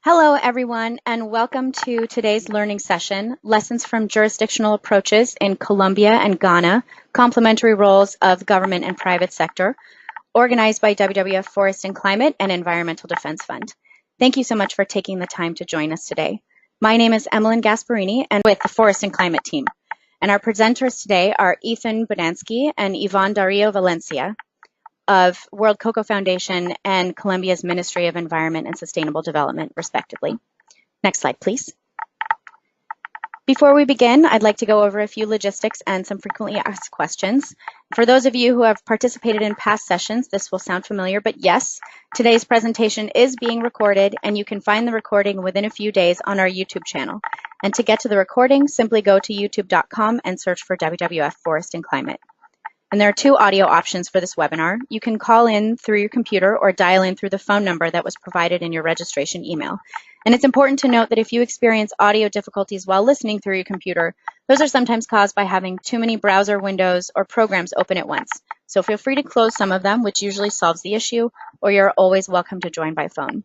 Hello, everyone, and welcome to today's learning session, Lessons from Jurisdictional Approaches in Colombia and Ghana, Complementary Roles of Government and Private Sector, organized by WWF Forest and Climate and Environmental Defense Fund. Thank you so much for taking the time to join us today. My name is Emmeline Gasparini, and with the Forest and Climate team. And our presenters today are Ethan Budiansky and Dario Valencia of World Cocoa Foundation and Colombia's Ministry of Environment and Sustainable Development, respectively. Next slide, please. Before we begin, I'd like to go over a few logistics and some frequently asked questions. For those of you who have participated in past sessions, this will sound familiar, but yes, today's presentation is being recorded, and you can find the recording within a few days on our YouTube channel. And to get to the recording, simply go to youtube.com and search for WWF Forest and Climate. And there are two audio options for this webinar. You can call in through your computer or dial in through the phone number that was provided in your registration email. And it's important to note that if you experience audio difficulties while listening through your computer, those are sometimes caused by having too many browser windows or programs open at once. So feel free to close some of them, which usually solves the issue, or you're always welcome to join by phone.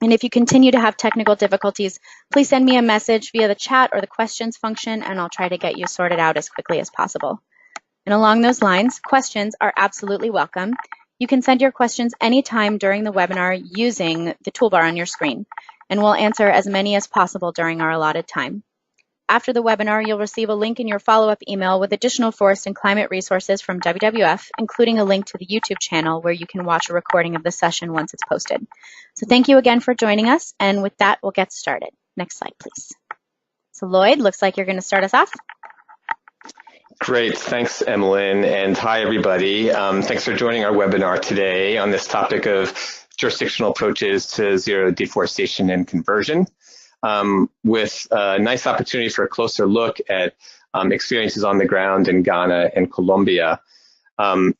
And if you continue to have technical difficulties, please send me a message via the chat or the questions function, and I'll try to get you sorted out as quickly as possible. And along those lines, questions are absolutely welcome. You can send your questions anytime during the webinar using the toolbar on your screen, and we'll answer as many as possible during our allotted time. After the webinar, you'll receive a link in your follow-up email with additional forest and climate resources from WWF, including a link to the YouTube channel where you can watch a recording of the session once it's posted. So thank you again for joining us, and with that, we'll get started. Next slide, please. So Lloyd, looks like you're going to start us off. Great, thanks, Emmeline, and hi, everybody. Thanks for joining our webinar today on this topic of jurisdictional approaches to zero deforestation and conversion, with a nice opportunity for a closer look at experiences on the ground in Ghana and Colombia.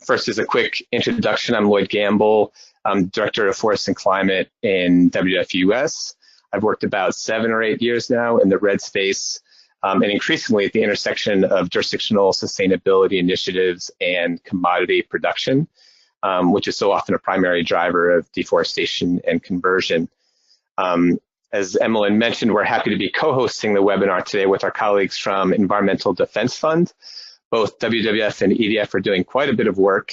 First is a quick introduction. I'm Lloyd Gamble. I'm Director of Forest and Climate in WWF US. I've worked about 7 or 8 years now in the red space, and increasingly at the intersection of jurisdictional sustainability initiatives and commodity production, which is so often a primary driver of deforestation and conversion. As Emmeline mentioned, we're happy to be co-hosting the webinar today with our colleagues from Environmental Defense Fund. Both WWF and EDF are doing quite a bit of work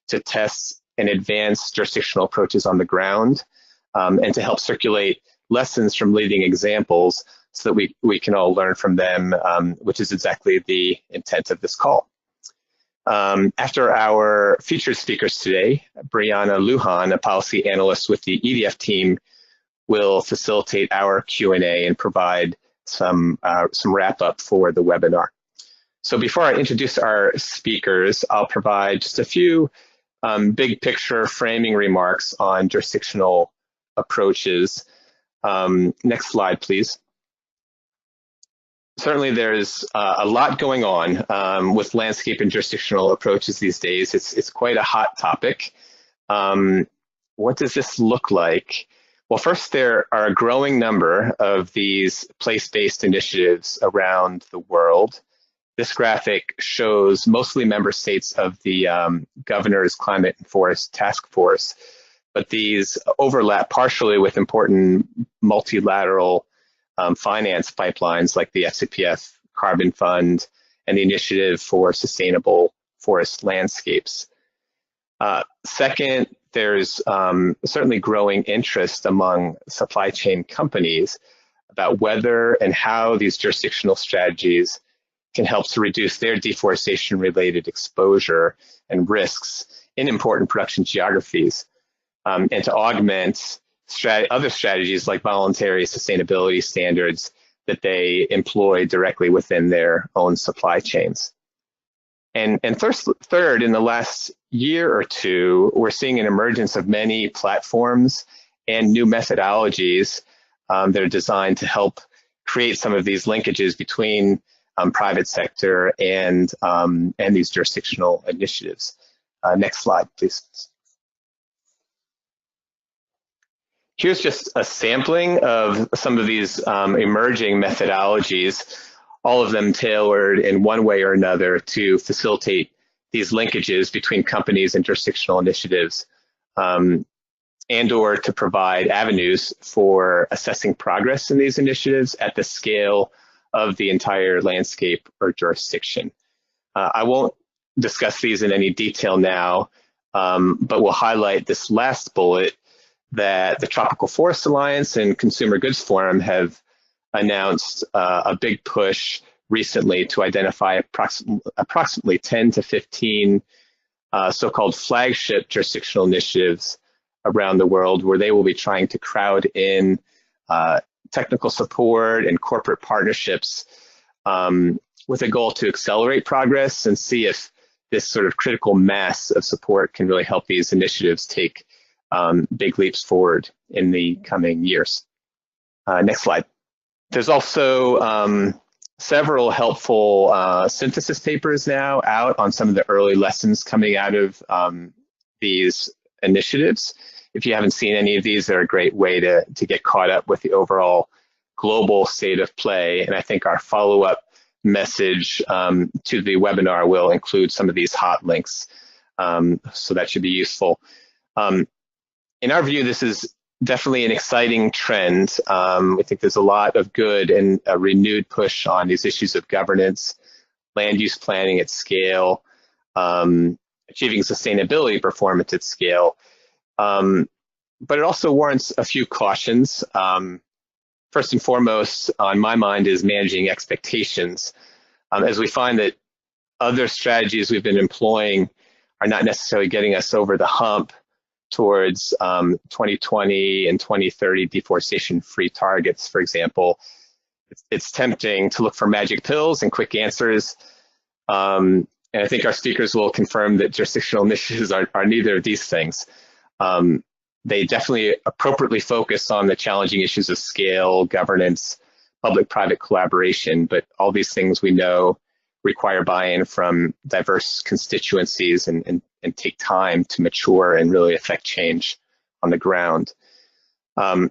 to test and advance jurisdictional approaches on the ground, and to help circulate lessons from leading examples so that we can all learn from them, which is exactly the intent of this call. After our featured speakers today, Brianna Lujan, a policy analyst with the EDF team, will facilitate our Q&A and provide some wrap-up for the webinar. So before I introduce our speakers, I'll provide just a few big picture framing remarks on jurisdictional approaches. Next slide, please. Certainly there's a lot going on with landscape and jurisdictional approaches these days. It's quite a hot topic. What does this look like? Well, first, there are a growing number of these place-based initiatives around the world. This graphic shows mostly member states of the Governor's Climate and Forest Task Force, but these overlap partially with important multilateral finance pipelines like the FCPF Carbon Fund and the Initiative for Sustainable Forest Landscapes. Second, there's certainly growing interest among supply chain companies about whether and how these jurisdictional strategies can help to reduce their deforestation-related exposure and risks in important production geographies, and to augment other strategies like voluntary sustainability standards that they employ directly within their own supply chains. And third, in the last year or two, we're seeing an emergence of many platforms and new methodologies that are designed to help create some of these linkages between private sector and these jurisdictional initiatives. Next slide, please. Here's just a sampling of some of these emerging methodologies, all of them tailored in one way or another to facilitate these linkages between companies and jurisdictional initiatives. and or to provide avenues for assessing progress in these initiatives at the scale of the entire landscape or jurisdiction. I won't discuss these in any detail now, but we'll highlight this last bullet that the Tropical Forest Alliance and Consumer Goods Forum have announced a big push recently to identify approximately 10 to 15 so-called flagship jurisdictional initiatives around the world where they will be trying to crowd in technical support and corporate partnerships with a goal to accelerate progress and see if this sort of critical mass of support can really help these initiatives take big leaps forward in the coming years. Next slide. There's also several helpful synthesis papers now out on some of the early lessons coming out of these initiatives. If you haven't seen any of these, they're a great way to get caught up with the overall global state of play. And I think our follow-up message to the webinar will include some of these hot links. So that should be useful. In our view, this is definitely an exciting trend. We think there's a lot of good and a renewed push on these issues of governance, land use planning at scale, achieving sustainability performance at scale. But it also warrants a few cautions. First and foremost, on my mind, is managing expectations. As we find that other strategies we've been employing are not necessarily getting us over the hump towards 2020 and 2030 deforestation-free targets, for example. It's tempting to look for magic pills and quick answers. And I think our speakers will confirm that jurisdictional initiatives are neither of these things. They definitely appropriately focus on the challenging issues of scale, governance, public-private collaboration, but all these things we know require buy-in from diverse constituencies and take time to mature and really affect change on the ground.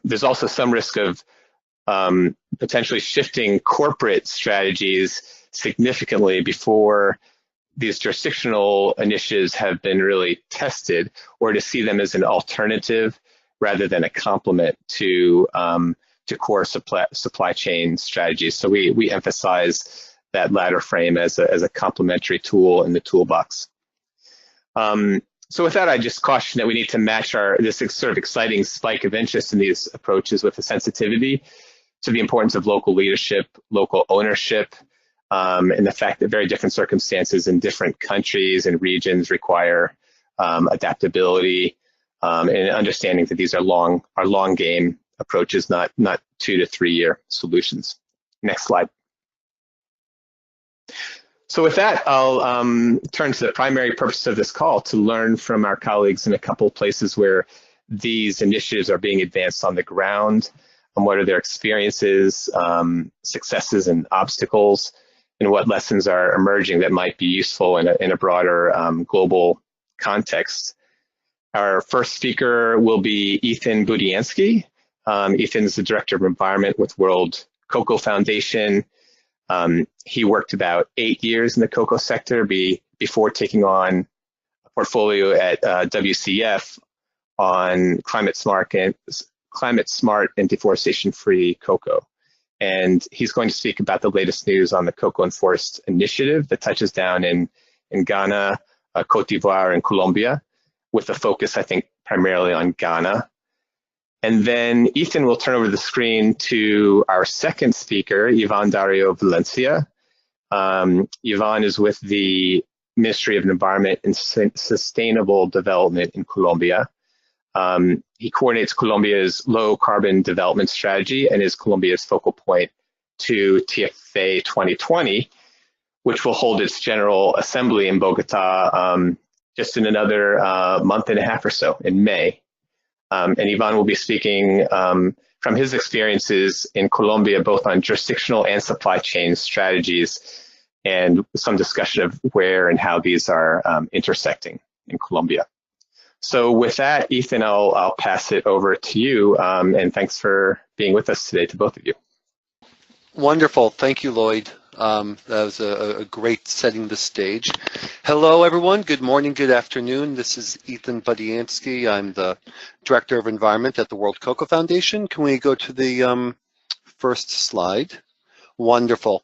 There's also some risk of potentially shifting corporate strategies significantly before these jurisdictional initiatives have been really tested, or to see them as an alternative rather than a complement to core supply chain strategies. So we emphasize that latter frame as a complementary tool in the toolbox. So with that, I just caution that we need to match this sort of exciting spike of interest in these approaches with a sensitivity to the importance of local leadership, local ownership, and the fact that very different circumstances in different countries and regions require adaptability and understanding that these are long game approaches, not 2 to 3 year solutions. Next slide. So with that, I'll turn to the primary purpose of this call, to learn from our colleagues in a couple of places where these initiatives are being advanced on the ground, and what are their experiences, successes, and obstacles, and what lessons are emerging that might be useful in a broader global context. Our first speaker will be Ethan Budiansky. Ethan's the Director of Environment with World Cocoa Foundation. He worked about 8 years in the cocoa sector before taking on a portfolio at WCF on climate smart and deforestation-free cocoa. And he's going to speak about the latest news on the Cocoa and Forest Initiative that touches down in Ghana, Cote d'Ivoire, and Colombia, with a focus, I think, primarily on Ghana. And then Ethan will turn over the screen to our second speaker, Dario Valencia. Ivan is with the Ministry of Environment and Sustainable Development in Colombia. He coordinates Colombia's low carbon development strategy and is Colombia's focal point to TFA 2020, which will hold its General Assembly in Bogota just in another month and a half or so, in May. And Ivan will be speaking from his experiences in Colombia, both on jurisdictional and supply chain strategies, and some discussion of where and how these are intersecting in Colombia. So with that, Ethan, I'll pass it over to you, and thanks for being with us today to both of you. Wonderful. Thank you, Lloyd. That was a great setting the stage. Hello, everyone. Good morning, good afternoon. This is Ethan Budiansky. I'm the Director of Environment at the World Cocoa Foundation. Can we go to the first slide? Wonderful.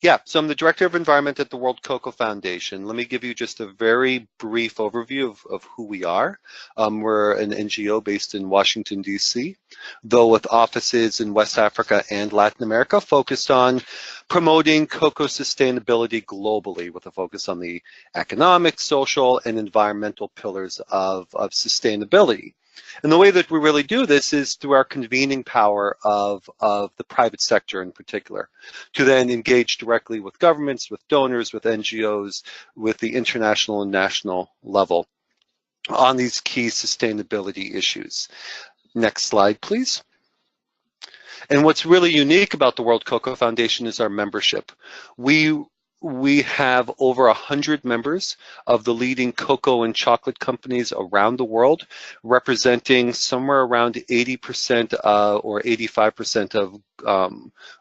Yeah, so I'm the Director of Environment at the World Cocoa Foundation. Let me give you just a very brief overview of who we are. We're an NGO based in Washington, D.C., though with offices in West Africa and Latin America, focused on promoting cocoa sustainability globally with a focus on the economic, social, and environmental pillars of sustainability. And the way that we really do this is through our convening power of the private sector in particular, to then engage directly with governments, with donors, with NGOs, with the international and national level on these key sustainability issues. Next slide, please. And what's really unique about the World Cocoa Foundation is our membership. We have over 100 members of the leading cocoa and chocolate companies around the world, representing somewhere around 80% or 85% of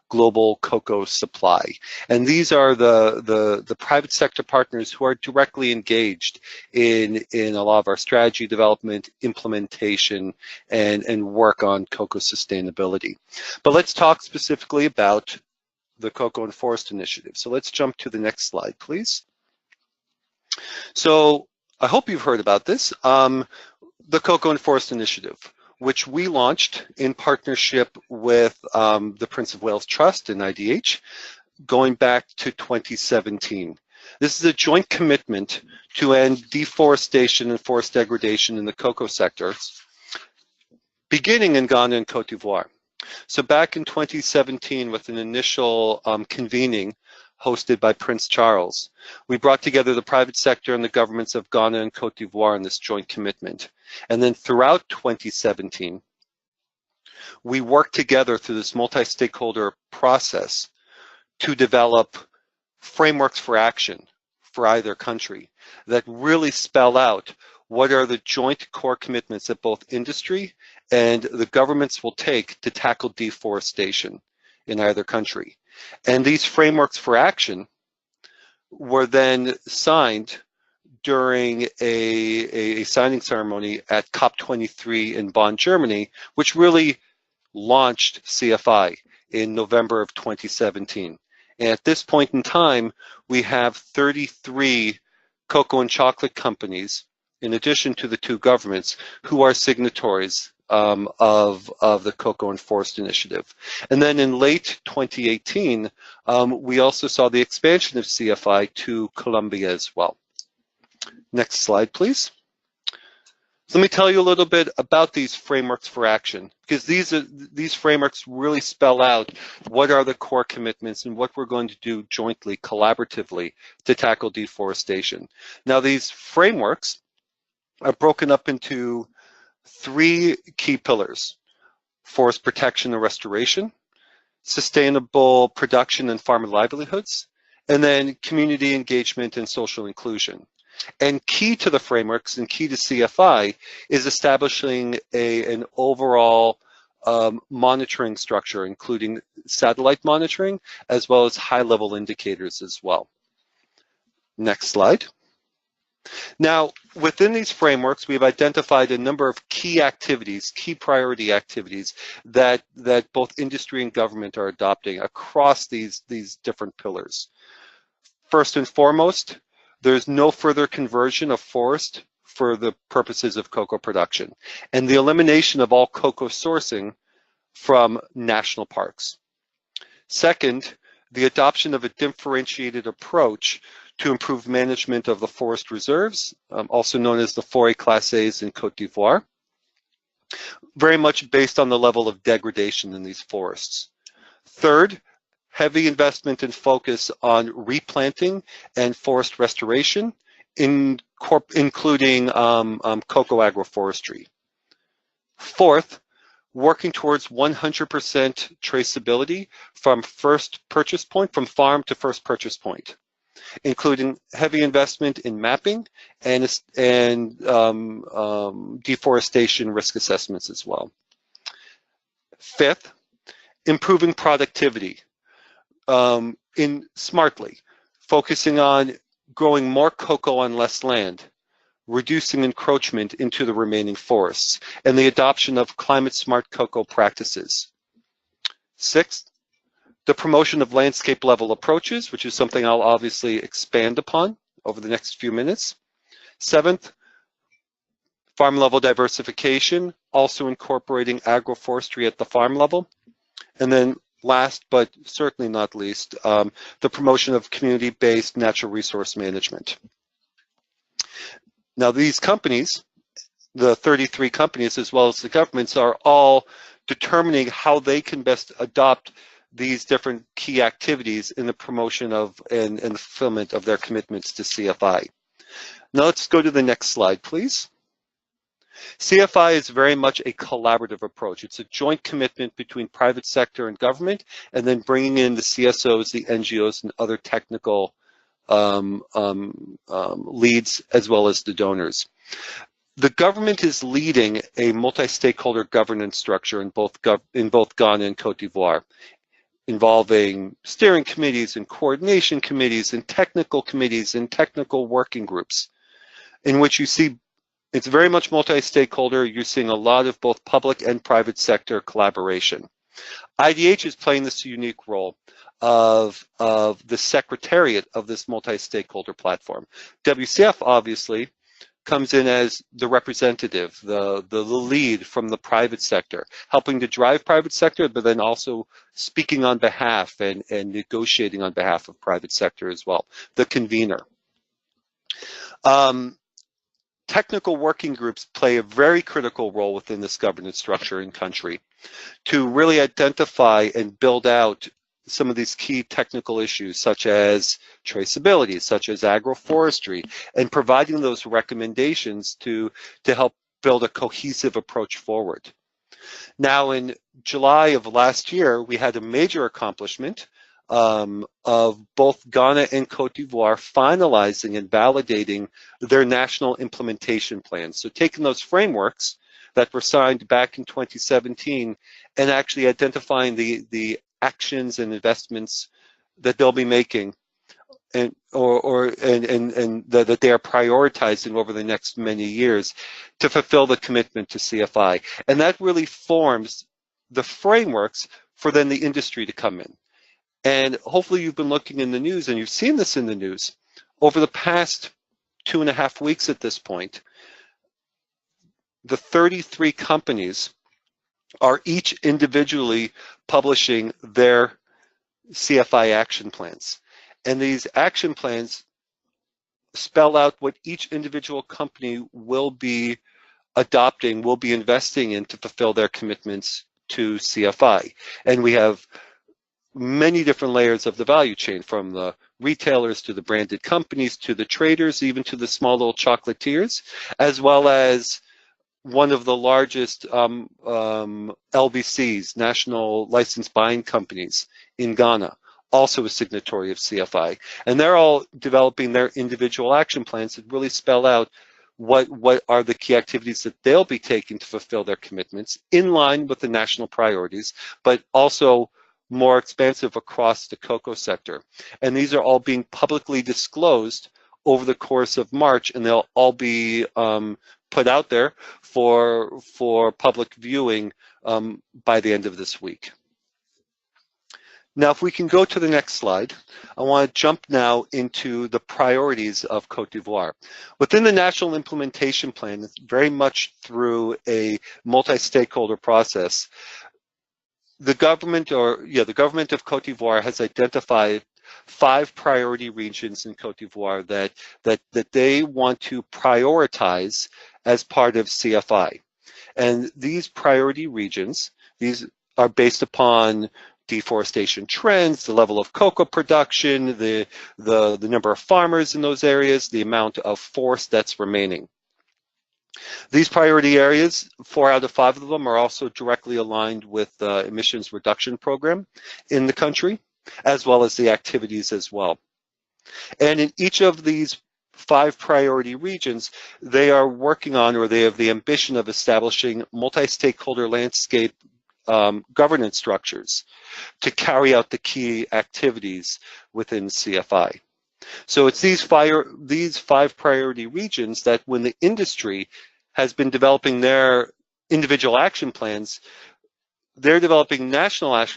global cocoa supply. And these are the private sector partners who are directly engaged in a lot of our strategy development, implementation, and work on cocoa sustainability. But let's talk specifically about the Cocoa and Forest Initiative. So let's jump to the next slide, please. So I hope you've heard about this, the Cocoa and Forest Initiative, which we launched in partnership with the Prince of Wales Trust and IDH, going back to 2017. This is a joint commitment to end deforestation and forest degradation in the cocoa sector, beginning in Ghana and Cote d'Ivoire. So back in 2017, with an initial convening hosted by Prince Charles, we brought together the private sector and the governments of Ghana and Cote d'Ivoire in this joint commitment. And then throughout 2017, we worked together through this multi-stakeholder process to develop frameworks for action for either country that really spell out what are the joint core commitments that both industry and the governments will take to tackle deforestation in either country. And these frameworks for action were then signed during a signing ceremony at COP23 in Bonn, Germany, which really launched CFI in November of 2017. And at this point in time, we have 33 cocoa and chocolate companies, in addition to the two governments, who are signatories of the Cocoa and Forest Initiative. And then in late 2018, we also saw the expansion of CFI to Colombia as well. Next slide, please. So let me tell you a little bit about these frameworks for action, because these frameworks really spell out what are the core commitments and what we're going to do jointly, collaboratively, to tackle deforestation. Now, these frameworks are broken up into three key pillars: forest protection and restoration, sustainable production and farmer livelihoods, and then community engagement and social inclusion. And key to the frameworks and key to CFI is establishing an overall monitoring structure, including satellite monitoring, as well as high-level indicators as well. Next slide. Now, within these frameworks, we've identified a number of key activities, key priority activities that both industry and government are adopting across these different pillars. First and foremost, there's no further conversion of forest for the purposes of cocoa production, and the elimination of all cocoa sourcing from national parks. Second, the adoption of a differentiated approach to improve management of the forest reserves, also known as the Forêt Classées in Cote d'Ivoire, very much based on the level of degradation in these forests. Third, heavy investment and focus on replanting and forest restoration, including cocoa agroforestry. Fourth, working towards 100% traceability from first purchase point, from farm to first purchase point, including heavy investment in mapping and deforestation risk assessments as well. Fifth, improving productivity, smartly, focusing on growing more cocoa on less land, reducing encroachment into the remaining forests, and the adoption of climate-smart cocoa practices. Sixth, the promotion of landscape-level approaches, which is something I'll obviously expand upon over the next few minutes. Seventh, farm-level diversification, also incorporating agroforestry at the farm level. And then last, but certainly not least, the promotion of community-based natural resource management. Now, these companies, the 33 companies as well as the governments, are all determining how they can best adopt these different key activities in the promotion of and the fulfillment of their commitments to CFI. Now let's go to the next slide, please. CFI is very much a collaborative approach. It's a joint commitment between private sector and government, and then bringing in the CSOs, the NGOs, and other technical leads, as well as the donors. The government is leading a multi-stakeholder governance structure in both Ghana and Cote d'Ivoire, involving steering committees and coordination committees and technical committees and technical working groups, in which you see it's very much multi-stakeholder. You're seeing a lot of both public and private sector collaboration. IDH is playing this unique role of the secretariat of this multi-stakeholder platform. WCF obviously comes in as the representative, the lead from the private sector, helping to drive private sector, but then also speaking on behalf and negotiating on behalf of private sector as well, the convener. Technical working groups play a very critical role within this governance structure in country to really identify and build out some of these key technical issues, such as traceability, such as agroforestry, and providing those recommendations to help build a cohesive approach forward. Now, in July of last year, we had a major accomplishment of both Ghana and Cote d'Ivoire finalizing and validating their national implementation plans. So taking those frameworks that were signed back in 2017 and actually identifying the actions and investments that they'll be making and that they are prioritizing over the next many years to fulfill the commitment to CFI. And that really forms the frameworks for then the industry to come in. And hopefully you've been looking in the news and you've seen this in the news over the past 2.5 weeks at this point. The 33 companies are each individually publishing their CFI action plans. And these action plans spell out what each individual company will be adopting, will be investing in to fulfill their commitments to CFI. And we have many different layers of the value chain, from the retailers to the branded companies to the traders, even to the small little chocolatiers, as well as one of the largest LBCs, national licensed buying companies in Ghana, also a signatory of CFI. And they're all developing their individual action plans that really spell out what are the key activities that they'll be taking to fulfill their commitments in line with the national priorities, but also more expansive across the cocoa sector. And these are all being publicly disclosed over the course of March, and they'll all be put out there for public viewing by the end of this week. Now, if we can go to the next slide, I want to jump now into the priorities of Cote d'Ivoire. Within the National Implementation Plan, it's very much through a multi-stakeholder process. The government of Cote d'Ivoire has identified 5 priority regions in Cote d'Ivoire that they want to prioritize as part of CFI. And these priority regions, these are based upon deforestation trends, the level of cocoa production, the number of farmers in those areas, the amount of forest that's remaining. These priority areas, 4 out of 5 of them, are also directly aligned with the emissions reduction program in the country, as well as the activities as well. And in each of these 5 priority regions, they are working on, or they have the ambition of establishing multi-stakeholder landscape governance structures to carry out the key activities within CFI. So it's these five priority regions that when the industry has been developing their individual action plans, they're developing national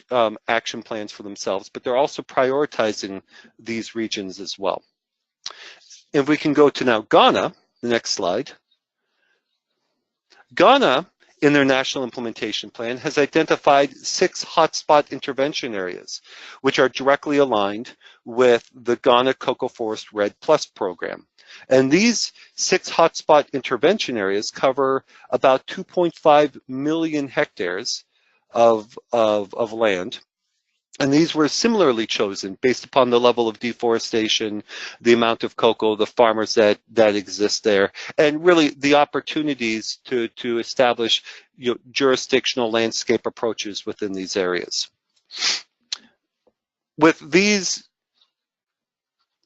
action plans for themselves, but they're also prioritizing these regions as well. If we can go to now Ghana, the next slide. Ghana, in their national implementation plan, has identified 6 hotspot intervention areas, which are directly aligned with the Ghana Cocoa Forest Red Plus program. And these 6 hotspot intervention areas cover about 2.5 million hectares of land. And these were similarly chosen based upon the level of deforestation, the amount of cocoa, the farmers that exist there, and really the opportunities to establish jurisdictional landscape approaches within these areas. With these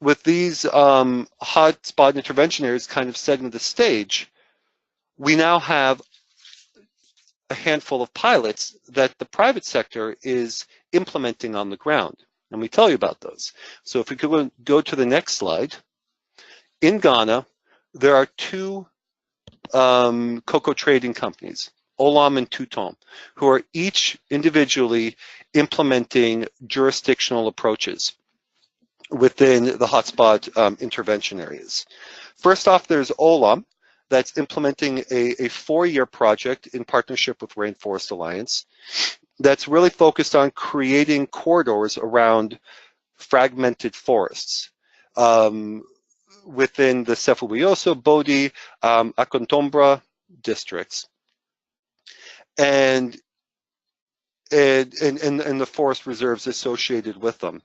hotspot intervention areas kind of setting the stage, we now have a handful of pilots that the private sector is implementing on the ground. And we tell you about those. So if we could go to the next slide. In Ghana, there are 2 cocoa trading companies, Olam and Tutom, who are each individually implementing jurisdictional approaches within the hotspot intervention areas. First off, there's Olam, that's implementing a 4-year project in partnership with Rainforest Alliance that's really focused on creating corridors around fragmented forests within the Cefuyoso, Bodi, Akontombra districts, and the forest reserves associated with them.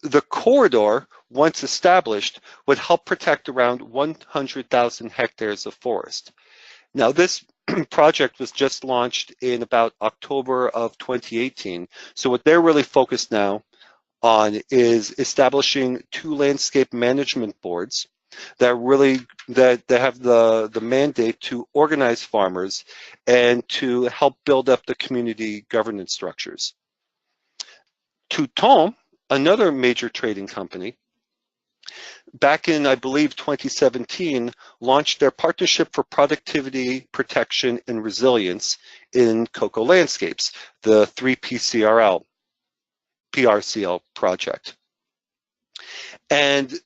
The corridor, once established, would help protect around 100,000 hectares of forest. Now, this project was just launched in about October of 2018. So what they're really focused now on is establishing 2 landscape management boards that have the mandate to organize farmers and to help build up the community governance structures. Tutom, another major trading company, back in, I believe, 2017, launched their Partnership for Productivity, Protection, and Resilience in Cocoa Landscapes, the 3PCRL, PRCL project. And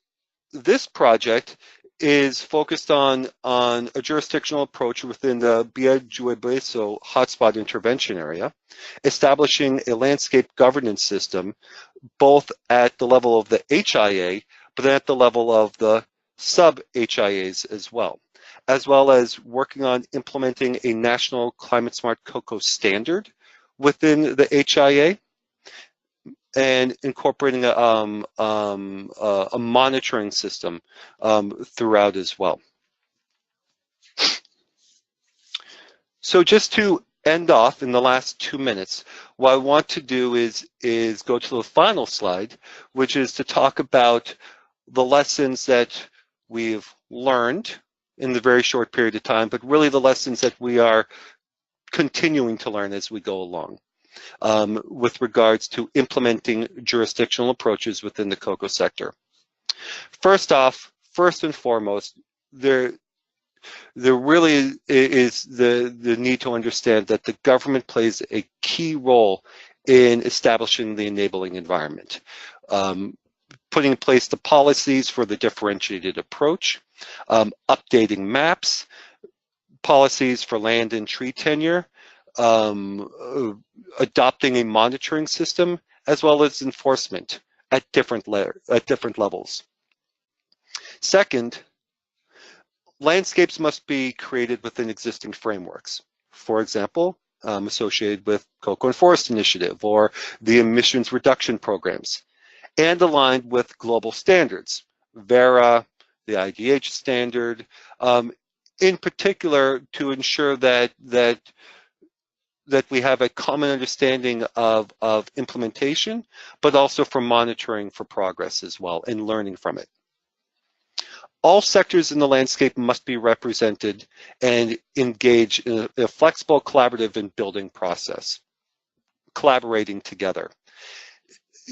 this project is focused on a jurisdictional approach within the Biajuebeso hotspot intervention area, establishing a landscape governance system both at the level of the HIA, but then at the level of the sub-HIAs as well as working on implementing a national climate smart cocoa standard within the HIA and incorporating a monitoring system throughout as well. So just to end off in the last 2 minutes, what I want to do is go to the final slide, which is to talk about the lessons that we've learned in the very short period of time, but really the lessons that we are continuing to learn as we go along with regards to implementing jurisdictional approaches within the cocoa sector. First and foremost, there really is the need to understand that the government plays a key role in establishing the enabling environment, putting in place the policies for the differentiated approach, updating maps, policies for land and tree tenure, adopting a monitoring system, as well as enforcement at different levels. Second, landscapes must be created within existing frameworks. For example, associated with Cocoa and Forest Initiative or the emissions reduction programs, and aligned with global standards, VERA, the IDH standard, in particular to ensure that we have a common understanding of implementation, but also for monitoring for progress as well and learning from it. all sectors in the landscape must be represented and engage in a flexible, collaborative, and building process, collaborating together.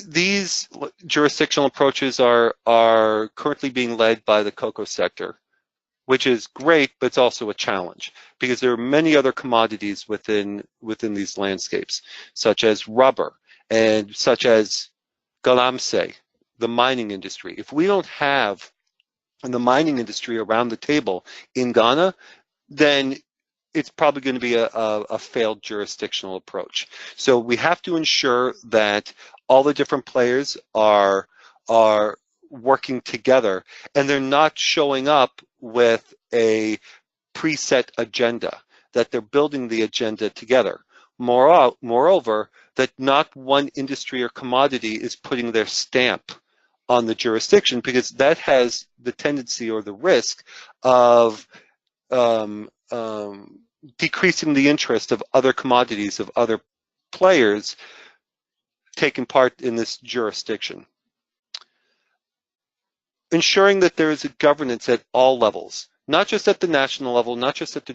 These jurisdictional approaches are currently being led by the cocoa sector, which is great, but it's also a challenge because there are many other commodities within these landscapes, such as rubber and such as galamsey, the mining industry. If we don't have the mining industry around the table in Ghana, then it's probably going to be a failed jurisdictional approach. So we have to ensure that all the different players are working together and they're not showing up with a preset agenda, that they're building the agenda together. Moreover, that not one industry or commodity is putting their stamp on the jurisdiction, because that has the tendency or the risk of decreasing the interest of other commodities, of other players taking part in this jurisdiction. Ensuring that there is a governance at all levels, not just at the national level, not just at the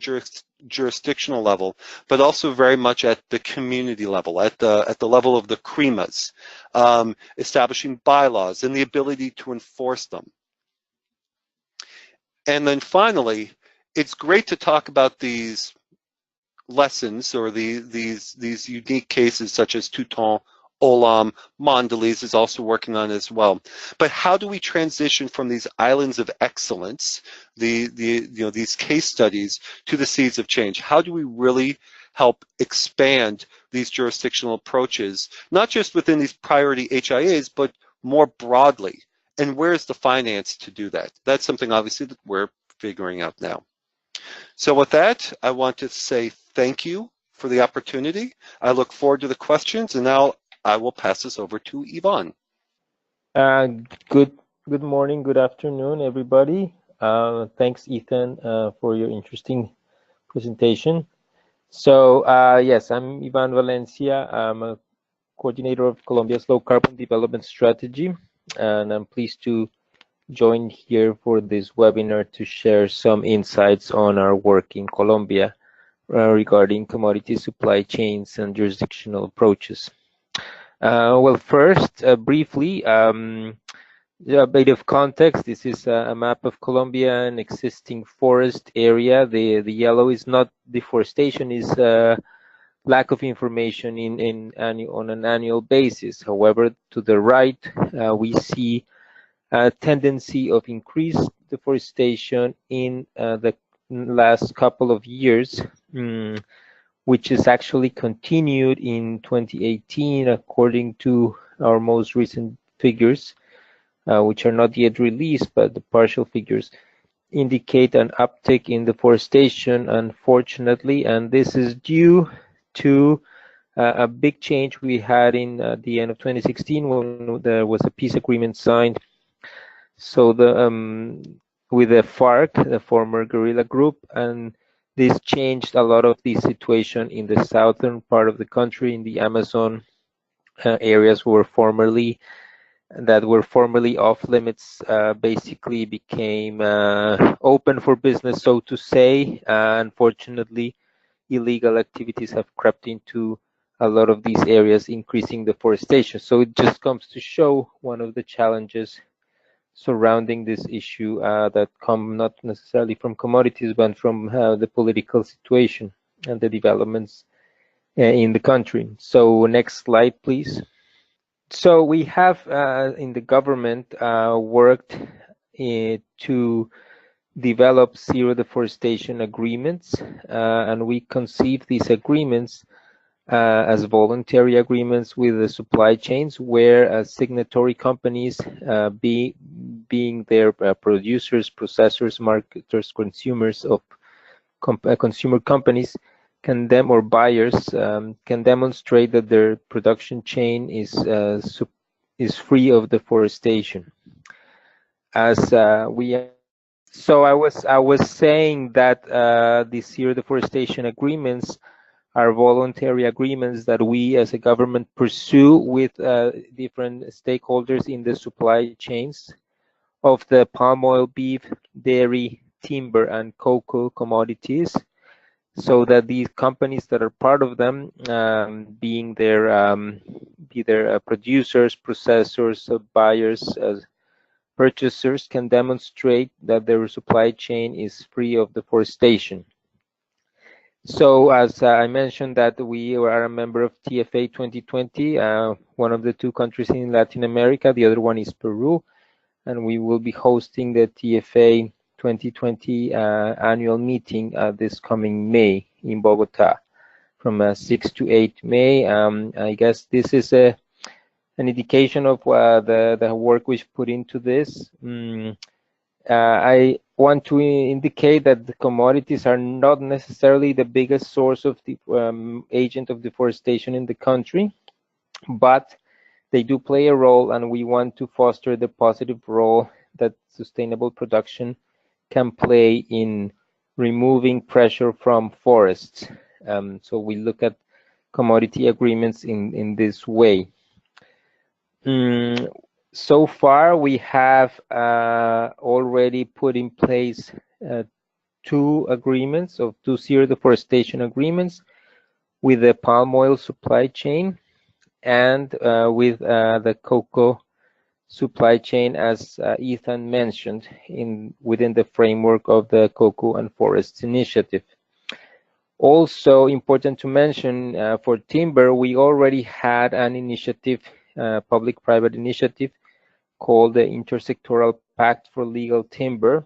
jurisdictional level, but also very much at the community level, at the level of the cremas, establishing bylaws and the ability to enforce them. And then finally, it's great to talk about these lessons or these unique cases such as Touton, Olam, Mondelez is also working on as well. But how do we transition from these islands of excellence, these case studies, to the seeds of change? How do we really help expand these jurisdictional approaches, not just within these priority HIAs, but more broadly? And where's the finance to do that? That's something obviously that we're figuring out now. So with that, I want to say thank you for the opportunity. I look forward to the questions, and now I will pass this over to Yvonne. Good morning, good afternoon, everybody. Thanks, Ethan, for your interesting presentation. So yes, I'm Ivan Valencia. I'm a coordinator of Colombia's low carbon development strategy, and I'm pleased to join here for this webinar to share some insights on our work in Colombia regarding commodity supply chains and jurisdictional approaches. Well, first, briefly, a bit of context. This is a map of Colombian existing forest area. The yellow is not deforestation, is lack of information on an annual basis. However, to the right, we see a tendency of increased deforestation in the last couple of years, which is actually continued in 2018, according to our most recent figures, which are not yet released, but the partial figures indicate an uptick in deforestation, unfortunately, and this is due to a big change we had in the end of 2016 when there was a peace agreement signed. So with the FARC, the former guerrilla group, and this changed a lot of the situation in the southern part of the country, in the Amazon areas that were formerly off limits, basically became open for business, so to say. Unfortunately, illegal activities have crept into a lot of these areas, increasing deforestation. So it just comes to show one of the challenges surrounding this issue that come not necessarily from commodities, but from the political situation and the developments in the country. So next slide, please. So we have in the government worked to develop zero deforestation agreements, and we conceive these agreements as voluntary agreements with the supply chains, where signatory companies, being their producers, processors, marketers, consumers of consumer companies, or buyers can demonstrate that their production chain is free of deforestation. So I was saying that the zero deforestation agreements are voluntary agreements that we as a government pursue with different stakeholders in the supply chains, of the palm oil, beef, dairy, timber, and cocoa commodities, so that these companies that are part of them, being their either producers, processors, buyers, purchasers, can demonstrate that their supply chain is free of deforestation. So as I mentioned that we are a member of TFA 2020, one of the two countries in Latin America, the other one is Peru, and we will be hosting the TFA 2020 annual meeting this coming May in Bogota from 6 to 8 May. I guess this is an indication of the work we've put into this. I want to indicate that the commodities are not necessarily the biggest source of the agent of deforestation in the country, but they do play a role, and we want to foster the positive role that sustainable production can play in removing pressure from forests. So we look at commodity agreements in this way. So far, we have already put in place two zero deforestation agreements with the palm oil supply chain and with the cocoa supply chain, as Ethan mentioned, within the framework of the Cocoa and Forests Initiative. Also important to mention, for timber, we already had an initiative, public-private initiative, called the Intersectoral Pact for Legal Timber,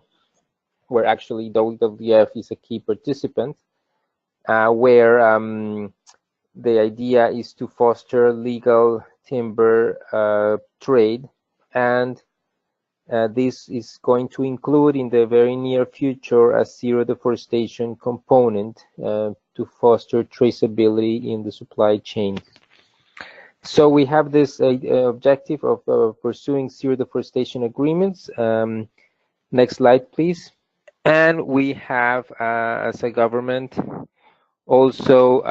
where actually WWF is a key participant, where the idea is to foster legal timber trade, and this is going to include in the very near future a zero deforestation component to foster traceability in the supply chain. So we have this objective of pursuing zero deforestation agreements. Next slide, please. And we have, as a government, also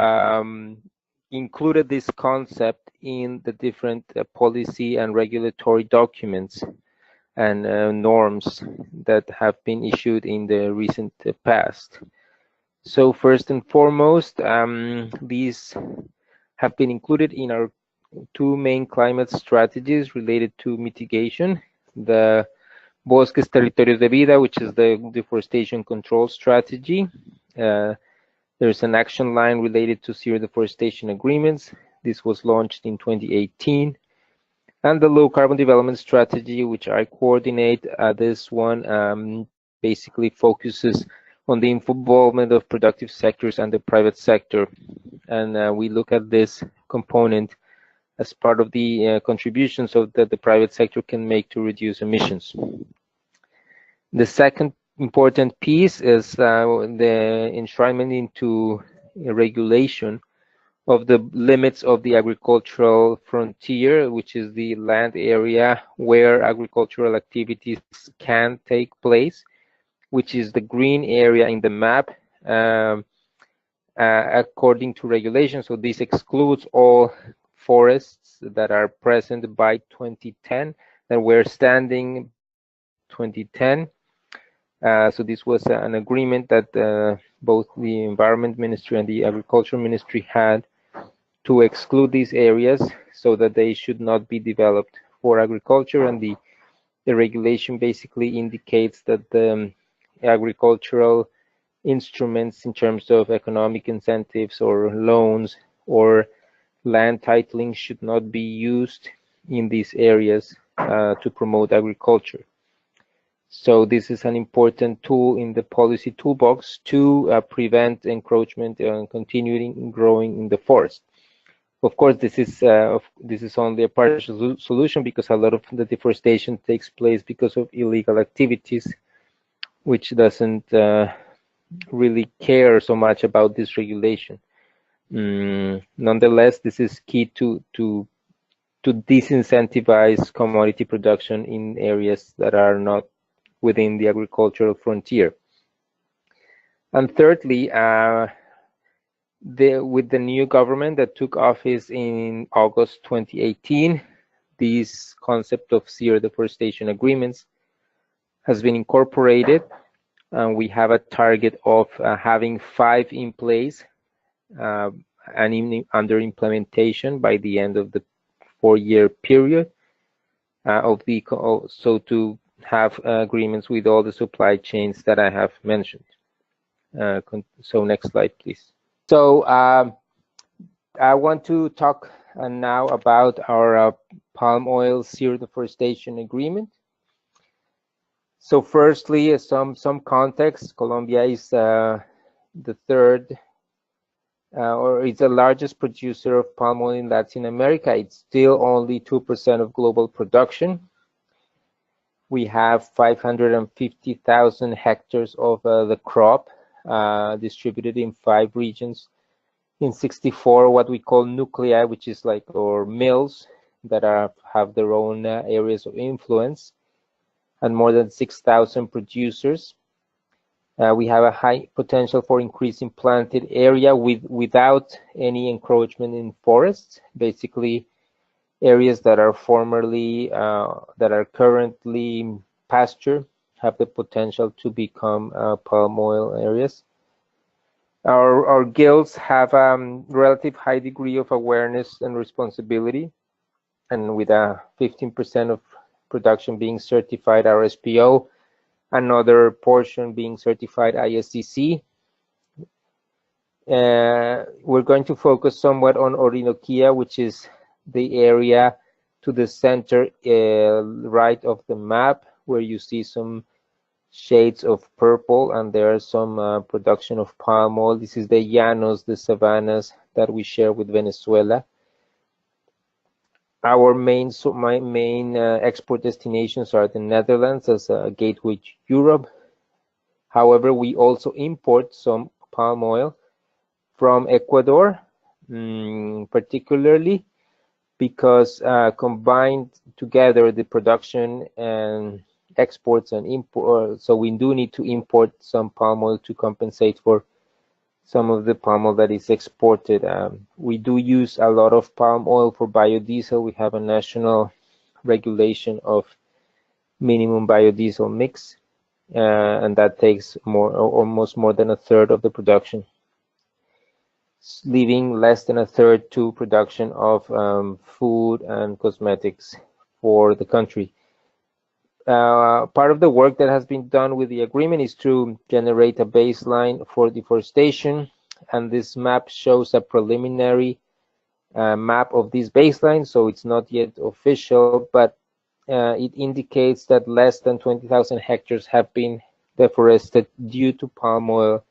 included this concept in the different policy and regulatory documents and norms that have been issued in the recent past. So first and foremost, these have been included in our two main climate strategies related to mitigation: the Bosques Territorios de Vida, which is the deforestation control strategy. There's an action line related to zero deforestation agreements. This was launched in 2018. And the low carbon development strategy, which I coordinate. This one basically focuses on the involvement of productive sectors and the private sector. And we look at this component as part of the contributions that the private sector can make to reduce emissions. The second important piece is the enshrinement into regulation of the limits of the agricultural frontier, which is the land area where agricultural activities can take place, which is the green area in the map, according to regulation. So this excludes all forests that are present by 2010, that were standing 2010. So this was an agreement that both the Environment Ministry and the Agriculture Ministry had to exclude these areas so that they should not be developed for agriculture. And the regulation basically indicates that the agricultural instruments in terms of economic incentives or loans or land titling should not be used in these areas to promote agriculture. So this is an important tool in the policy toolbox to prevent encroachment and continuing growing in the forest. Of course, this is only a partial solution, because a lot of the deforestation takes place because of illegal activities, which doesn't really care so much about this regulation. Nonetheless, this is key to disincentivize commodity production in areas that are not within the agricultural frontier. And thirdly, with the new government that took office in August 2018, this concept of zero deforestation agreements has been incorporated, and we have a target of having 5 in place and under implementation by the end of the 4-year period so to have agreements with all the supply chains that I have mentioned. So next slide, please. So I want to talk now about our palm oil zero deforestation agreement. So firstly, some context. Colombia is the third or it's the largest producer of palm oil in Latin America. It's still only 2% of global production. We have 550,000 hectares of the crop distributed in 5 regions, in 64 what we call nuclei, which is like or mills that have their own areas of influence, and more than 6,000 producers. We have a high potential for increasing planted area without any encroachment in forests. Basically, areas that are currently pasture have the potential to become palm oil areas. Our guilds have a relative high degree of awareness and responsibility, and with a 15% of production being certified RSPO, another portion being certified ISCC. We're going to focus somewhat on Orinoquia, which is the area to the center right of the map, where you see some shades of purple, and there are some production of palm oil. This is the llanos, the savannas that we share with Venezuela. Our main export destinations are the Netherlands as a gateway to Europe. However, we also import some palm oil from Ecuador, particularly because combined together the production and exports and import, so we do need to import some palm oil to compensate for some of the palm oil that is exported. We do use a lot of palm oil for biodiesel. We have a national regulation of minimum biodiesel mix, and that takes almost more than a third of the production, leaving less than a third to production of food and cosmetics for the country. Part of the work that has been done with the agreement is to generate a baseline for deforestation, and this map shows a preliminary map of this baseline, so it's not yet official, but it indicates that less than 20,000 hectares have been deforested due to palm oil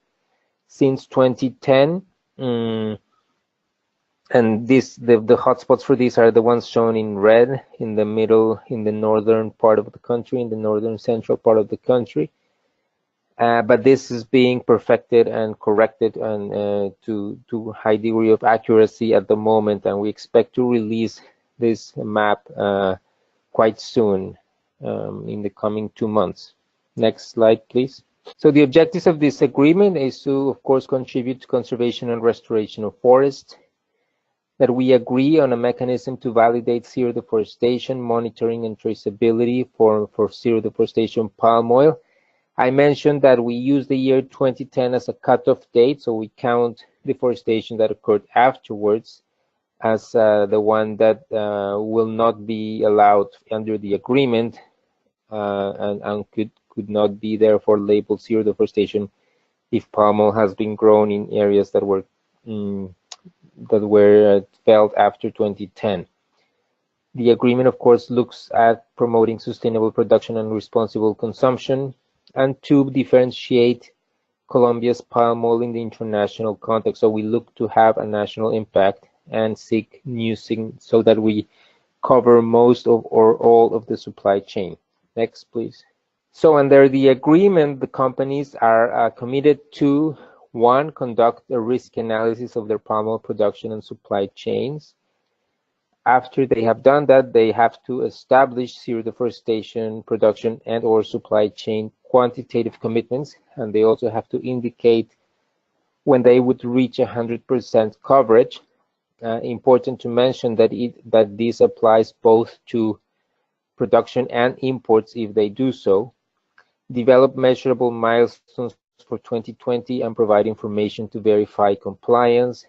since 2010. And the hotspots for these are the ones shown in red in the middle, in the northern part of the country, in the northern central part of the country. But this is being perfected and corrected and to high degree of accuracy at the moment, and we expect to release this map quite soon, in the coming 2 months. Next slide, please. So the objectives of this agreement is to, of course, contribute to conservation and restoration of forests, that we agree on a mechanism to validate zero deforestation, monitoring, and traceability for zero deforestation palm oil. I mentioned that we use the year 2010 as a cutoff date, so we count deforestation that occurred afterwards as the one that will not be allowed under the agreement and could not be therefore labeled zero deforestation if palm oil has been grown in areas that were felt after 2010. The agreement, of course, looks at promoting sustainable production and responsible consumption, and to differentiate Colombia's palm oil in the international context. So we look to have a national impact and seek new so that we cover most of or all of the supply chain. Next, please. So under the agreement, the companies are committed to, 1, conduct a risk analysis of their palm oil production and supply chains. After they have done that, they have to establish zero deforestation production and or supply chain quantitative commitments, and they also have to indicate when they would reach 100% coverage. Important to mention that this applies both to production and imports if they do so. develop measurable milestones for 2020 and provide information to verify compliance.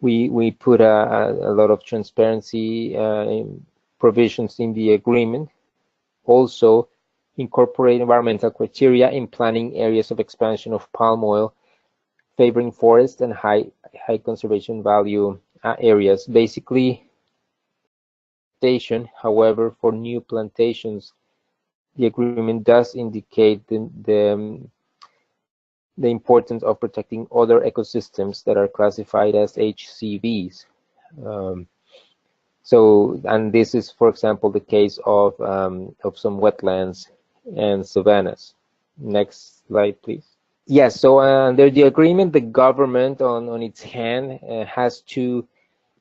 We put a lot of transparency provisions in the agreement. Also, incorporate environmental criteria in planning areas of expansion of palm oil, favoring forest and high conservation value areas. Basically, however, for new plantations, the agreement does indicate the importance of protecting other ecosystems that are classified as HCVs. And this is, for example, the case of some wetlands and savannas. Next slide, please. Yes, so under the agreement, the government on its hand has to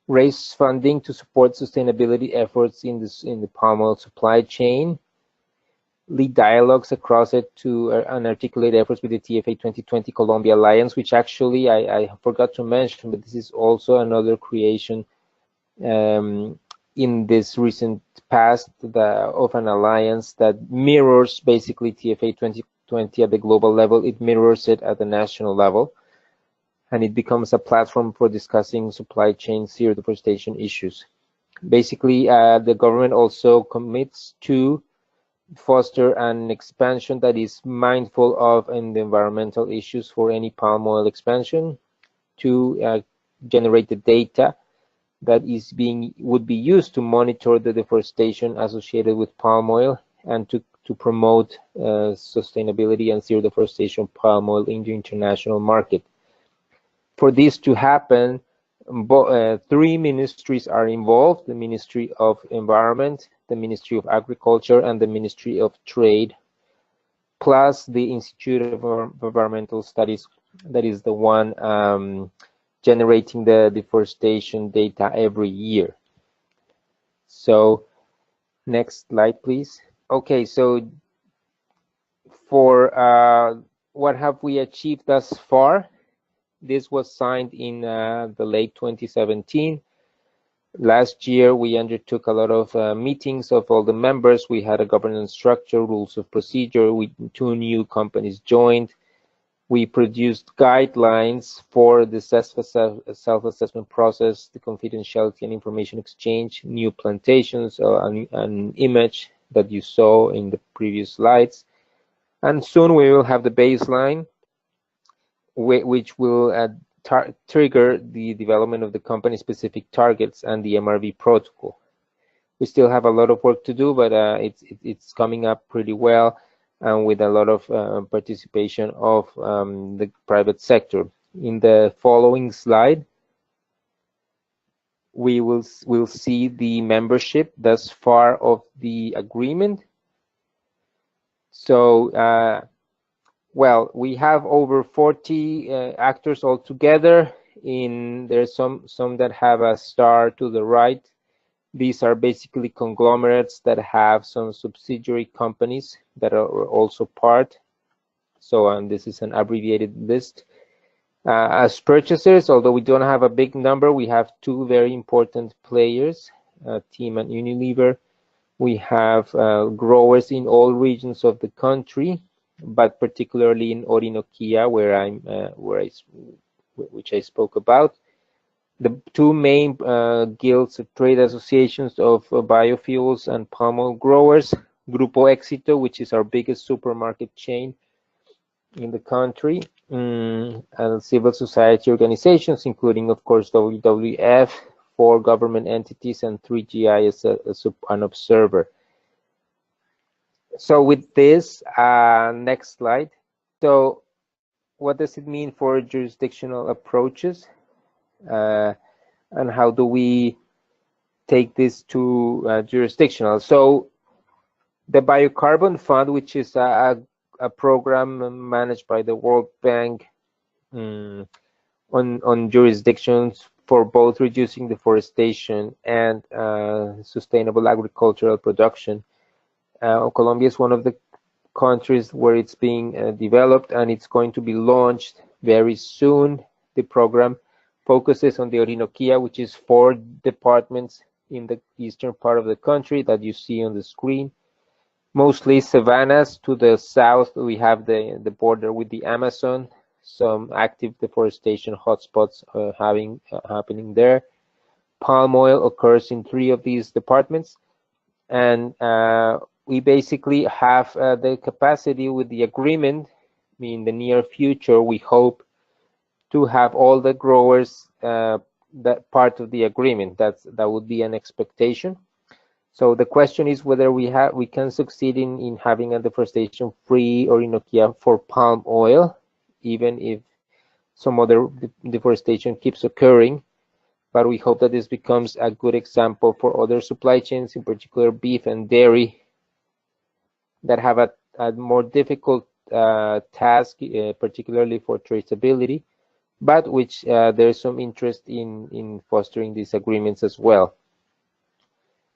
raise funding to support sustainability efforts in the palm oil supply chain, lead dialogues across it to and articulate efforts with the TFA 2020 Colombia Alliance, which actually I forgot to mention, but this is also another creation in this recent past of an alliance that mirrors basically TFA 2020 at the global level. It mirrors it at the national level, and it becomes a platform for discussing supply chain zero deforestation issues. Basically, the government also commits to foster an expansion that is mindful of the environmental issues for any palm oil expansion, to generate the data that would be used to monitor the deforestation associated with palm oil, and to promote sustainability and zero deforestation palm oil in the international market. For this to happen, three ministries are involved: the Ministry of Environment, the Ministry of Agriculture, and the Ministry of Trade, plus the Institute of Environmental Studies, that is the one generating the deforestation data every year. So next slide, please. Okay, so for what have we achieved thus far? This was signed in the late 2017. Last year, we undertook a lot of meetings of all the members. We had a governance structure, rules of procedure. 2 new companies joined. We produced guidelines for the self-assessment process, the confidentiality and information exchange, new plantations, an image that you saw in the previous slides. And soon we will have the baseline, which will trigger the development of the company-specific targets and the MRV protocol. We still have a lot of work to do, but it's coming up pretty well, and with a lot of participation of the private sector. In the following slide, we'll see the membership thus far of the agreement. So, well, we have over 40 actors altogether. There's some that have a star to the right. These are basically conglomerates that have some subsidiary companies that are also part. So this is an abbreviated list. As purchasers, although we don't have a big number, we have 2 very important players, Team and Unilever. We have growers in all regions of the country, but particularly in Orinoquia, which I spoke about. The 2 main guilds of trade associations of biofuels and palm oil growers, Grupo Éxito, which is our biggest supermarket chain in the country, and civil society organizations, including, of course, WWF, 4 government entities, and 3GI as an observer. So with this, next slide. So what does it mean for jurisdictional approaches? And how do we take this to jurisdictional? So the Biocarbon Fund, which is a program managed by the World Bank on jurisdictions for both reducing deforestation and sustainable agricultural production. Colombia is one of the countries where it's being developed, and it's going to be launched very soon. The program focuses on the Orinoquia, which is 4 departments in the eastern part of the country that you see on the screen. mostly savannas. To the south, we have the border with the Amazon, some active deforestation hotspots happening there. Palm oil occurs in 3 of these departments, and we basically have the capacity with the agreement. In the near future, we hope to have all the growers that part of the agreement. That would be an expectation. So the question is whether we can succeed in having a deforestation-free Orinoquia for palm oil, even if some other deforestation keeps occurring. But we hope that this becomes a good example for other supply chains, in particular beef and dairy, that have a more difficult task, particularly for traceability, but which there's some interest in fostering these agreements as well.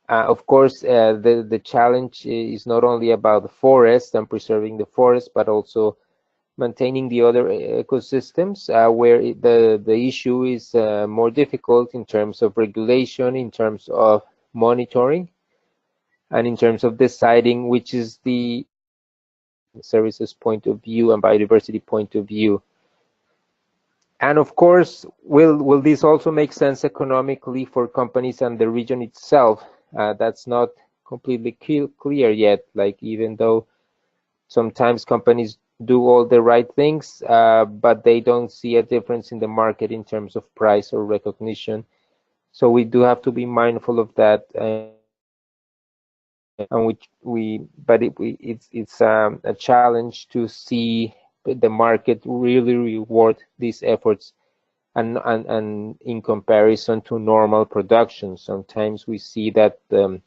Of course, the challenge is not only about the forest and preserving the forest, but also maintaining the other ecosystems, where the issue is more difficult in terms of regulation, in terms of monitoring, and in terms of deciding which is the services point of view and biodiversity point of view. And of course, will this also make sense economically for companies and the region itself? That's not completely clear yet. Like, even though sometimes companies do all the right things, but they don't see a difference in the market in terms of price or recognition. So we do have to be mindful of that. And it's a challenge to see the market really reward these efforts, and in comparison to normal production. Sometimes we see that the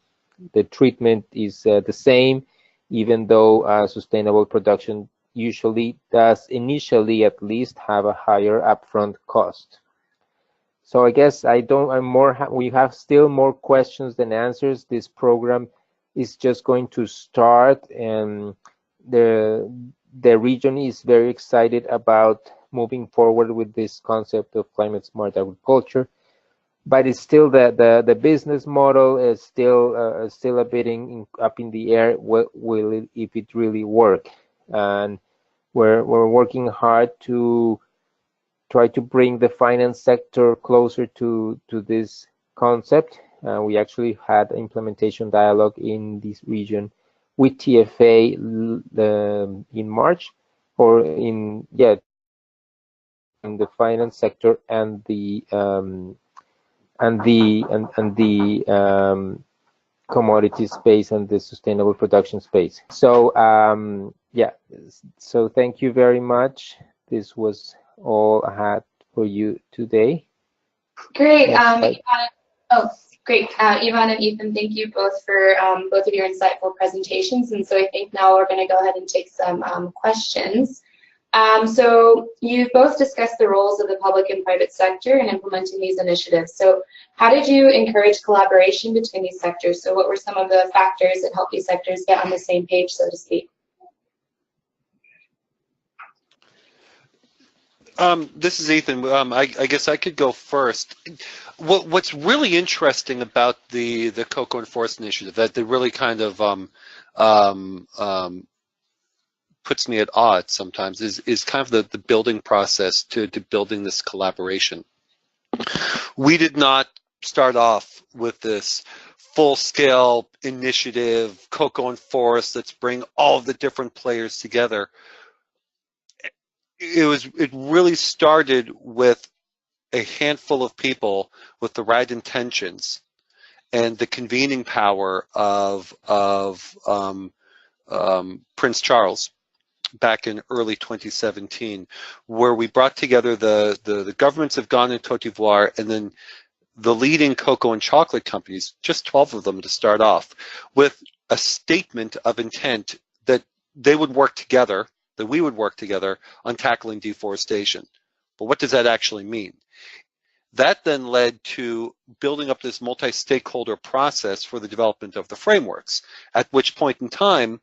treatment is the same, even though sustainable production usually does, initially at least, have a higher upfront cost. So I guess we have still more questions than answers. This program is just going to start, and the region is very excited about moving forward with this concept of climate smart agriculture. But it's still the business model is still a bit up in the air. If it really work? And we're working hard to try to bring the finance sector closer to this concept. We actually had implementation dialogue in this region with TFA in March, in the finance sector and the commodity space and the sustainable production space. So so thank you very much. This was all I had for you today. Great. Great. Ivan and Ethan, thank you both for both of your insightful presentations. And so I think now we're going to go ahead and take some questions. So you both discussed the roles of the public and private sector in implementing these initiatives. So how did you encourage collaboration between these sectors? So what were some of the factors that helped these sectors get on the same page, so to speak? This is Ethan. I guess I could go first. What's really interesting about the Cocoa and Forest Initiative, that really kind of puts me at odds sometimes, is kind of the building process to building this collaboration. We did not start off with this full-scale initiative, Cocoa and Forest, let's bring all of the different players together. It really started with a handful of people with the right intentions and the convening power of Prince Charles back in early 2017, where we brought together the governments of Ghana and Cote d'Ivoire, and then the leading cocoa and chocolate companies, just 12 of them to start off, with a statement of intent that they would work together, that we would work together on tackling deforestation. But what does that actually mean? That then led to building up this multi-stakeholder process for the development of the frameworks, at which point in time,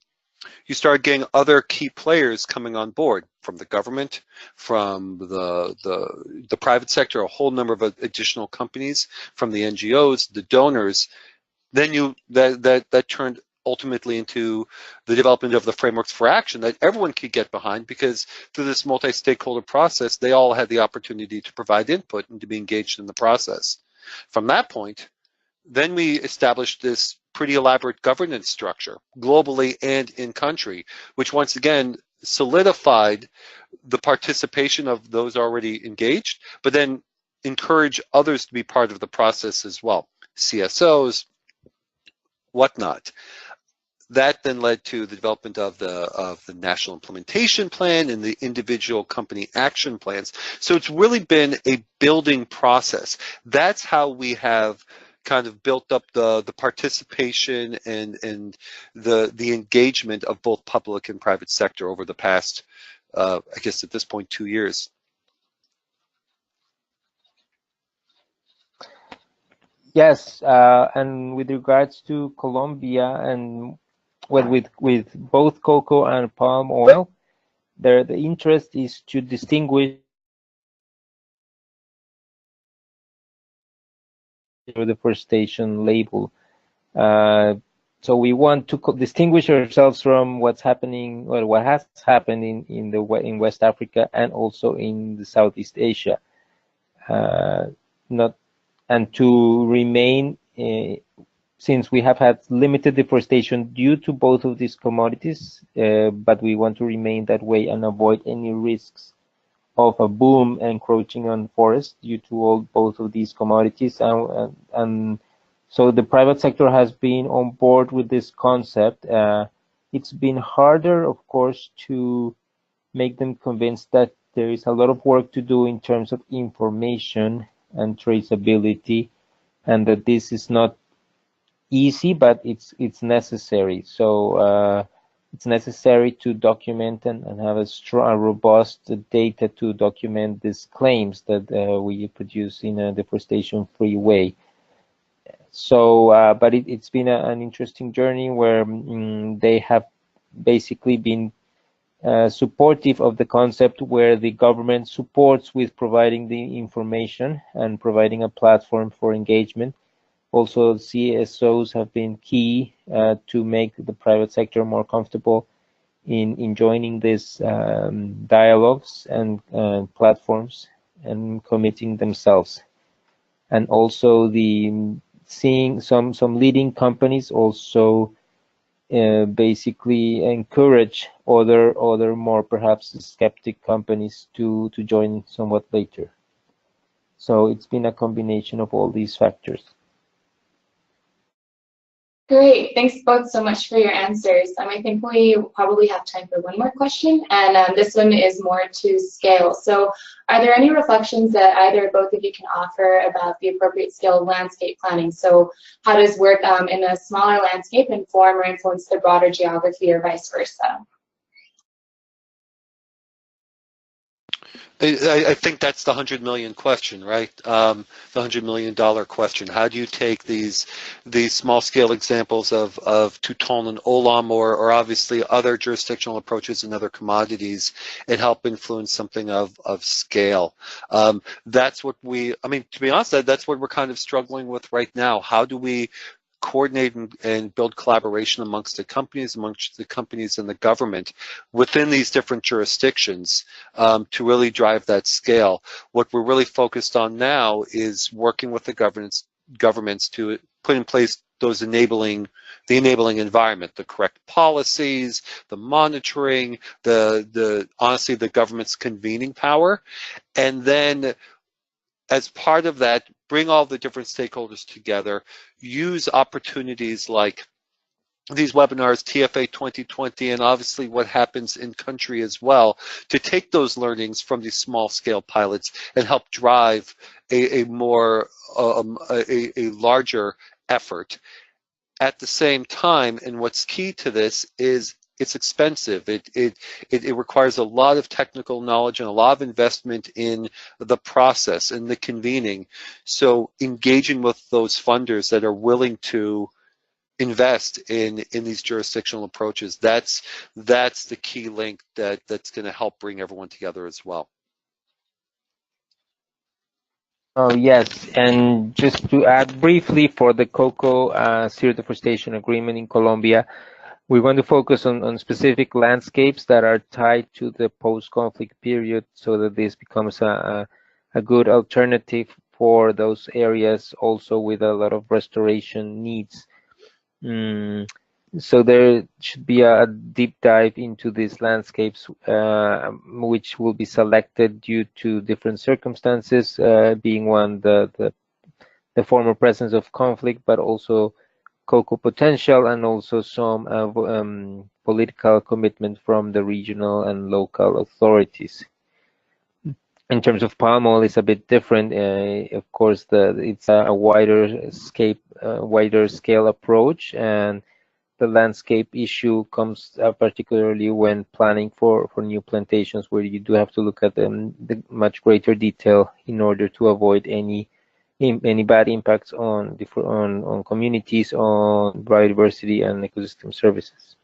you start getting other key players coming on board, from the government, from the private sector, a whole number of additional companies, from the NGOs, the donors. Then that turned ultimately into the development of the frameworks for action that everyone could get behind, because through this multi-stakeholder process, they all had the opportunity to provide input and to be engaged in the process. From that point, then we established this pretty elaborate governance structure, globally and in country, which once again solidified the participation of those already engaged, but then encourage others to be part of the process as well, CSOs, whatnot. That then led to the development of the national implementation plan and the individual company action plans. So it's really been a building process. That's how we have kind of built up the participation and the engagement of both public and private sector over the past, I guess at this point, 2 years. Yes, and with regards to Colombia and with both cocoa and palm oil, the interest is to distinguish the deforestation label. So we want to distinguish ourselves from what's happening, or what has happened in West Africa and also in the Southeast Asia. And to remain, since we have had limited deforestation due to both of these commodities, but we want to remain that way and avoid any risks of a boom encroaching on forests due to both of these commodities. And so the private sector has been on board with this concept. It's been harder, of course, to make them convinced that there is a lot of work to do in terms of information and traceability, and that this is not easy, but it's necessary. So it's necessary to document and have a strong, robust data to document these claims that we produce in a deforestation-free way. So, but it's been an interesting journey where they have basically been supportive of the concept, where the government supports with providing the information and providing a platform for engagement. Also, CSOs have been key to make the private sector more comfortable in joining these dialogues and platforms and committing themselves. And also seeing some leading companies also basically encourage other more perhaps skeptic companies to join somewhat later. So it's been a combination of all these factors. Great, thanks both so much for your answers. I think we probably have time for one more question, and this one is more to scale. So are there any reflections that either or both of you can offer about the appropriate scale of landscape planning? So how does work in a smaller landscape inform or influence the broader geography, or vice versa? I think that's the 100 million question, right? The $100 million question. How do you take these small scale examples of Touton and Olam, or obviously other jurisdictional approaches and other commodities, and help influence something of scale? That's what to be honest, that's what we're kind of struggling with right now. How do we coordinate and build collaboration amongst the companies and the government within these different jurisdictions to really drive that scale? What we're really focused on now is working with the governments to put in place the enabling environment, the correct policies, the monitoring, honestly the government's convening power, and then as part of that, bring all the different stakeholders together, use opportunities like these webinars, TFA 2020, and obviously what happens in country as well, to take those learnings from these small scale pilots and help drive a larger effort. At the same time, and what's key to this is it's expensive. It requires a lot of technical knowledge and a lot of investment in the process and the convening. So engaging with those funders that are willing to invest in these jurisdictional approaches, that's the key link that's going to help bring everyone together as well. Oh, yes, and just to add briefly for the cocoa zero deforestation agreement in Colombia, we want to focus on specific landscapes that are tied to the post-conflict period so that this becomes a good alternative for those areas also with a lot of restoration needs. So there should be a deep dive into these landscapes, which will be selected due to different circumstances, being one, the former presence of conflict, but also cocoa potential and also some political commitment from the regional and local authorities. In terms of palm oil, it's a bit different. Of course, it's a wider scale approach, and the landscape issue comes particularly when planning for new plantations, where you do have to look at the much greater detail in order to avoid any bad impacts on communities, on biodiversity and ecosystem services.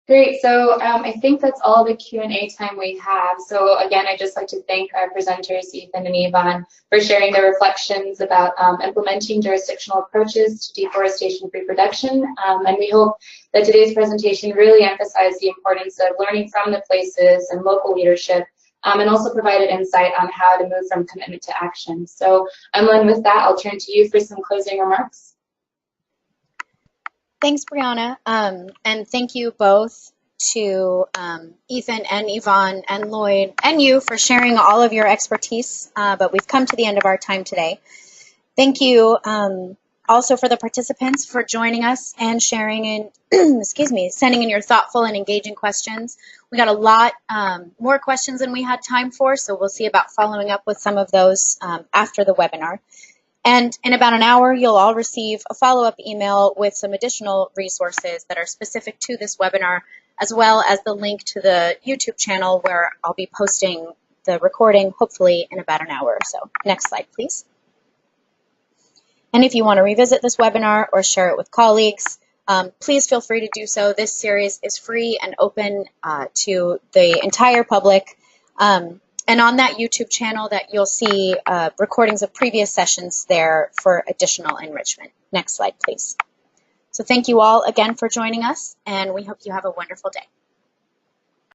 Great, so I think that's all the Q&A time we have. So again, I'd just like to thank our presenters, Ethan and Ivan, for sharing their reflections about implementing jurisdictional approaches to deforestation-free production. And we hope that today's presentation really emphasized the importance of learning from the places and local leadership, and also provided insight on how to move from commitment to action. So Emlyn, with that, I'll turn to you for some closing remarks. Thanks, Brianna, and thank you both to Ethan and Yvonne and Lloyd and you for sharing all of your expertise, but we've come to the end of our time today. Thank you also for the participants for joining us and sharing and sending in your thoughtful and engaging questions. We got a lot more questions than we had time for, so we'll see about following up with some of those after the webinar. And in about an hour, you'll all receive a follow-up email with some additional resources that are specific to this webinar, as well as the link to the YouTube channel where I'll be posting the recording, hopefully in about an hour or so. Next slide, please. And if you want to revisit this webinar or share it with colleagues, please feel free to do so. This series is free and open to the entire public. And on that YouTube channel that you'll see recordings of previous sessions there for additional enrichment. Next slide, please. So thank you all again for joining us, and we hope you have a wonderful day.